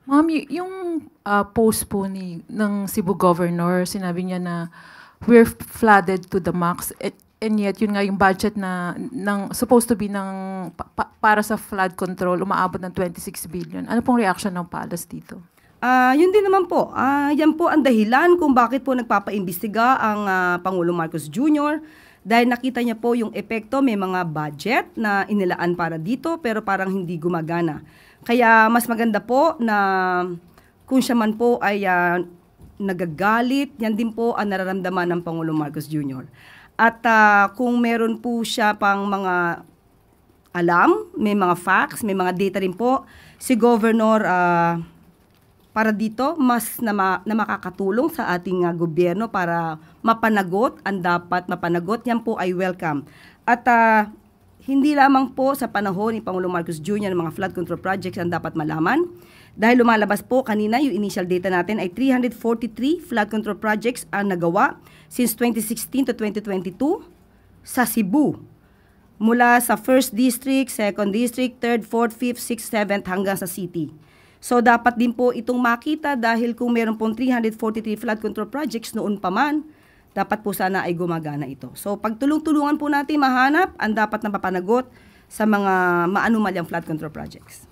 Ma'am, yung post po ng Cebu Governor, sinabi niya na we're flooded to the max. And yet, yun nga yung budget supposed to be para sa flood control, umaabot ng 26 billion. Ano pong reaction ng Palace dito? Yun din naman po. Yan po ang dahilan kung bakit po nagpapaimbestiga ang Pangulong Marcos Jr. Dahil nakita niya po yung epekto, may mga budget na inilaan para dito pero parang hindi gumagana. Kaya mas maganda po na kung siya man po ay nagagalit, yan din po ang nararamdaman ng Pangulong Marcos Jr. At kung meron po siya pang mga alam, may mga facts, may mga data rin po, si Governor para dito mas na makakatulong sa ating gobyerno para mapanagot ang dapat mapanagot, yan po ay welcome. At hindi lamang po sa panahon ni Pangulong Marcos Jr. ng mga flood control projects ang dapat malaman. Dahil lumalabas po kanina yung initial data natin ay 343 flood control projects ang nagawa since 2016 to 2022 sa Cebu. Mula sa 1st District, 2nd District, 3rd, 4th, 5th, 6th, 7th hanggang sa city. So dapat din po itong makita dahil kung meron pong 343 flood control projects noon pa man, dapat po sana ay gumagana ito. So pagtulong-tulungan po natin mahanap ang dapat na papanagot sa mga maanumalyang flood control projects.